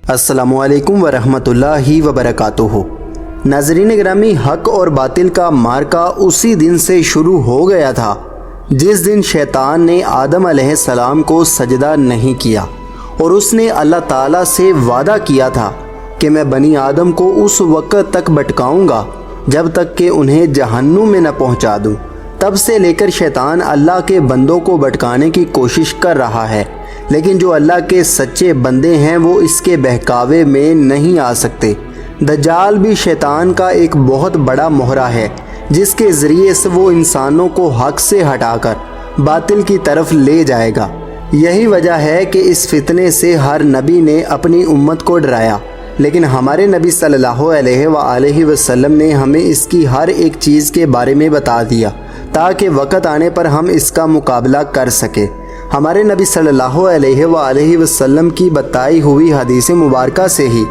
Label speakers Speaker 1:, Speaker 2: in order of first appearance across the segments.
Speaker 1: अस्सलामुअलैकुम वरहमतुल्लाहि वबरकातुहू। नाज़रीन ग्रामी, हक और बातिल का मार्का उसी दिन से शुरू हो गया था जिस दिन शैतान ने आदम अलैहिस्सलाम को सजदा नहीं किया और उसने अल्लाह ताला से वादा किया था कि मैं बनी आदम को उस वक़्त तक भटकाऊंगा जब तक कि उन्हें जहन्नुम में न पहुंचा दूं। तब से लेकर शैतान अल्लाह के बंदों को भटकाने की कोशिश कर रहा है, लेकिन जो अल्लाह के सच्चे बंदे हैं वो इसके बहकावे में नहीं आ सकते। दज्जाल भी शैतान का एक बहुत बड़ा मोहरा है जिसके ज़रिए से वो इंसानों को हक से हटाकर बातिल की तरफ ले जाएगा। यही वजह है कि इस फितने से हर नबी ने अपनी उम्मत को डराया, लेकिन हमारे नबी सल्लल्लाहु अलैहि वसल्लम ने हमें इसकी हर एक चीज़ के बारे में बता दिया ताकि वक़्त आने पर हम इसका मुकाबला कर सके। हमारे नबी सल्लल्लाहु अलैहि वसल्लम की बताई हुई हदीस मुबारका से ही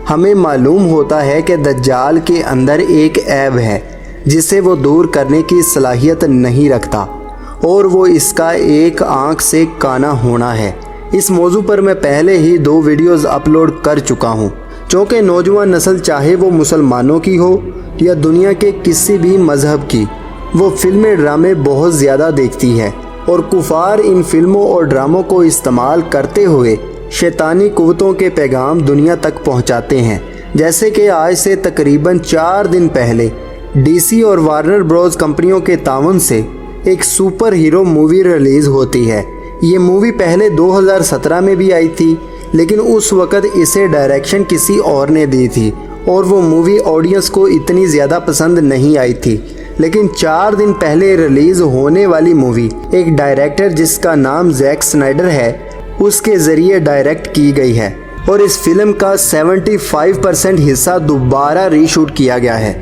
Speaker 1: हमें मालूम होता है कि दज्जाल के अंदर एक ऐब है जिसे वो दूर करने की सलाहियत नहीं रखता, और वो इसका एक आँख से काना होना है। इस मौजू पर मैं पहले ही 2 वीडियोज़ अपलोड कर चुका हूँ, चूँकि नौजवान नस्ल चाहे वो मुसलमानों की हो या दुनिया के किसी भी मज़हब की, वो फिल्में ड्रामे बहुत ज़्यादा देखती है और कुफार इन फिल्मों और ड्रामों को इस्तेमाल करते हुए शैतानी कुव्वतों के पैगाम दुनिया तक पहुंचाते हैं। जैसे कि आज से तकरीबन 4 दिन पहले डीसी और वार्नर ब्रोस कंपनियों के ताउन से एक सुपर हीरो मूवी रिलीज़ होती है। ये मूवी पहले 2017 में भी आई थी, लेकिन उस वक़्त इसे डायरेक्शन किसी और ने दी थी और वो मूवी ऑडियंस को इतनी ज़्यादा पसंद नहीं आई थी। लेकिन 4 दिन पहले रिलीज़ होने वाली मूवी एक डायरेक्टर जिसका नाम जैक स्नाइडर है उसके ज़रिए डायरेक्ट की गई है, और इस फिल्म का 75% हिस्सा दोबारा रीशूट किया गया है।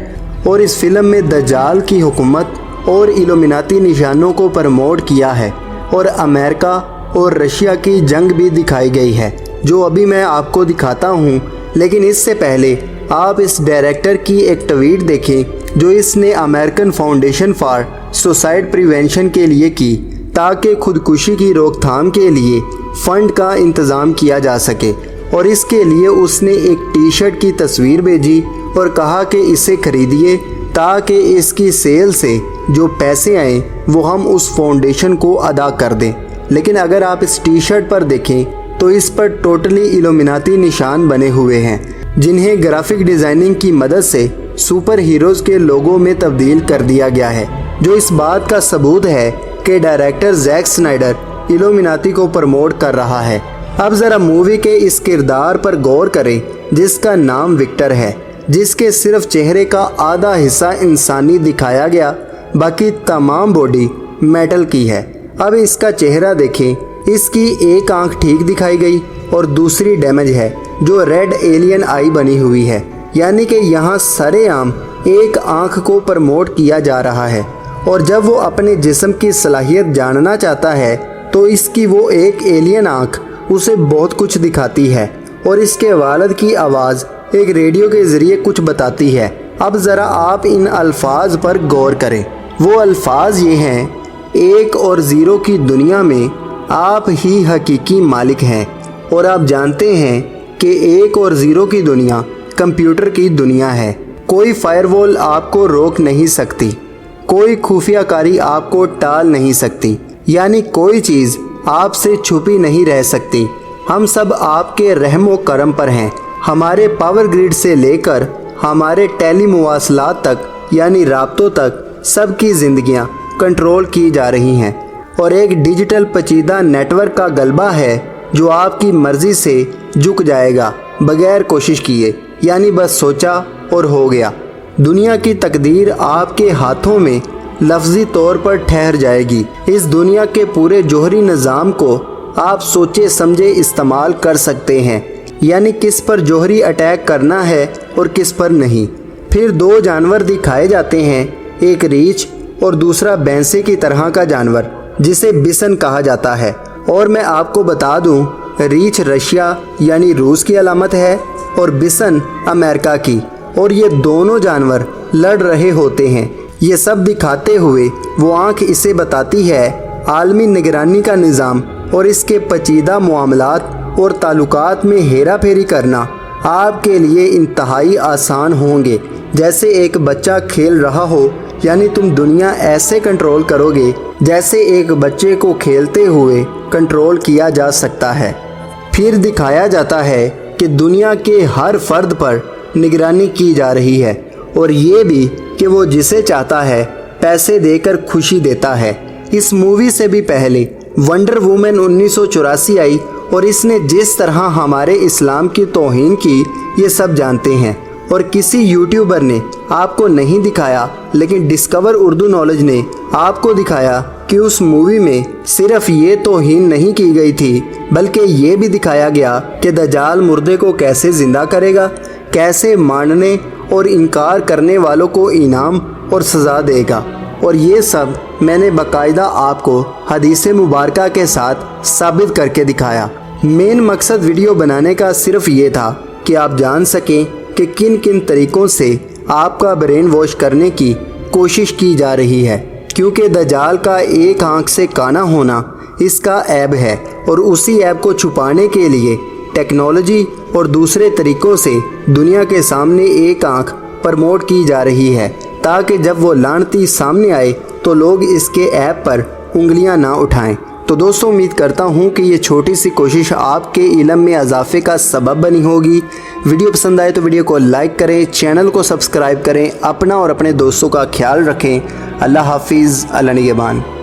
Speaker 1: और इस फिल्म में दज्जाल की हुकूमत और इल्यूमिनाती निशानों को प्रमोट किया है और अमेरिका और रशिया की जंग भी दिखाई गई है, जो अभी मैं आपको दिखाता हूँ। लेकिन इससे पहले आप इस डायरेक्टर की एक ट्वीट देखें जो इसने American foundation for suicide prevention के लिए की, ताकि खुदकुशी की रोकथाम के लिए फंड का इंतज़ाम किया जा सके। और इसके लिए उसने एक टी शर्ट की तस्वीर भेजी और कहा कि इसे खरीदिए ताकि इसकी सेल से जो पैसे आए वो हम उस फाउंडेशन को अदा कर दें। लेकिन अगर आप इस टी शर्ट पर देखें तो इस पर टोटली इल्यूमिनाती निशान बने हुए हैं जिन्हें ग्राफिक डिज़ाइनिंग की मदद से सुपर हीरोज़ के लोगों में तब्दील कर दिया गया है, जो इस बात का सबूत है कि डायरेक्टर जैक स्नाइडर इल्यूमिनाती को प्रमोट कर रहा है। अब ज़रा मूवी के इस किरदार पर गौर करें जिसका नाम विक्टर है, जिसके सिर्फ चेहरे का आधा हिस्सा इंसानी दिखाया गया, बाकी तमाम बॉडी मेटल की है। अब इसका चेहरा देखें, इसकी एक आंख ठीक दिखाई गई और दूसरी डैमेज है जो रेड एलियन आई बनी हुई है, यानी कि यहाँ सरेआम एक आंख को प्रमोट किया जा रहा है। और जब वो अपने जिस्म की सलाहियत जानना चाहता है तो इसकी वो एक एलियन आंख उसे बहुत कुछ दिखाती है, और इसके वालिद की आवाज़ एक रेडियो के ज़रिए कुछ बताती है। अब ज़रा आप इन अल्फाज पर गौर करें। वो अल्फाज ये हैं, 1 और 0 की दुनिया में आप ही हकीकी मालिक हैं, और आप जानते हैं कि 1 और 0 की दुनिया कंप्यूटर की दुनिया है। कोई फायरवॉल आपको रोक नहीं सकती, कोई खुफिया कारी आपको टाल नहीं सकती, यानी कोई चीज़ आपसे छुपी नहीं रह सकती। हम सब आपके रहमो करम पर हैं। हमारे पावर ग्रिड से लेकर हमारे टेली मुवासलात तक, यानी राब्तों तक, सबकी ज़िंदगियां कंट्रोल की जा रही हैं, और एक डिजिटल पेचीदा नेटवर्क का गलबा है जो आपकी मर्ज़ी से झुक जाएगा बगैर कोशिश किए, यानी बस सोचा और हो गया। दुनिया की तकदीर आपके हाथों में लफ्ज़ी तौर पर ठहर जाएगी। इस दुनिया के पूरे जोहरी निज़ाम को आप सोचे समझे इस्तेमाल कर सकते हैं, यानी किस पर जोहरी अटैक करना है और किस पर नहीं। फिर 2 जानवर दिखाए जाते हैं, एक रीछ और दूसरा भैंसे की तरह का जानवर जिसे बिसन कहा जाता है। और मैं आपको बता दूं, रीछ रशिया यानी रूस की अलामत है और बिसन अमेरिका की, और ये दोनों जानवर लड़ रहे होते हैं। ये सब दिखाते हुए वो आँख इसे बताती है आलमी निगरानी का निज़ाम और इसके पेचीदा मामलात اور تعلقات میں ہیرا پھیری کرنا آپ کے لیے انتہائی آسان ہوں گے، جیسے ایک بچہ کھیل رہا ہو، یعنی تم دنیا ایسے کنٹرول کرو گے جیسے ایک بچے کو کھیلتے ہوئے کنٹرول کیا جا سکتا ہے۔ پھر دکھایا جاتا ہے کہ دنیا کے ہر فرد پر نگرانی کی جا رہی ہے، اور یہ بھی کہ وہ جسے چاہتا ہے پیسے دے کر خوشی دیتا ہے۔ اس مووی سے بھی پہلے ونڈر وومن 1984 آئی، اور اس نے جس طرح ہمارے اسلام کی توہین کی یہ سب جانتے ہیں، اور کسی یوٹیوبر نے آپ کو نہیں دکھایا، لیکن ڈسکور اردو نالج نے آپ کو دکھایا کہ اس مووی میں صرف یہ توہین نہیں کی گئی تھی، بلکہ یہ بھی دکھایا گیا کہ دجال مردے کو کیسے زندہ کرے گا، کیسے ماننے اور انکار کرنے والوں کو انعام اور سزا دے گا، اور یہ سب میں نے باقاعدہ آپ کو حدیث مبارکہ کے ساتھ ثابت کر کے دکھایا۔ مین مقصد ویڈیو بنانے کا صرف یہ تھا کہ آپ جان سکیں کہ کن کن طریقوں سے آپ کا برین واش کرنے کی کوشش کی جا رہی ہے، کیونکہ دجال کا ایک آنکھ سے کانا ہونا اس کا عیب ہے، اور اسی عیب کو چھپانے کے لیے ٹیکنالوجی اور دوسرے طریقوں سے دنیا کے سامنے ایک آنکھ پرموٹ کی جا رہی ہے، تاکہ جب وہ لعنتی سامنے آئے تو لوگ اس کے عیب پر انگلیاں نہ اٹھائیں۔ تو دوستوں، امید کرتا ہوں کہ یہ چھوٹی سی کوشش آپ کے علم میں اضافے کا سبب بنی ہوگی۔ ویڈیو پسند آئے تو ویڈیو کو لائک کریں، چینل کو سبسکرائب کریں، اپنا اور اپنے دوستوں کا خیال رکھیں۔ اللہ حافظ، اللہ نگہبان۔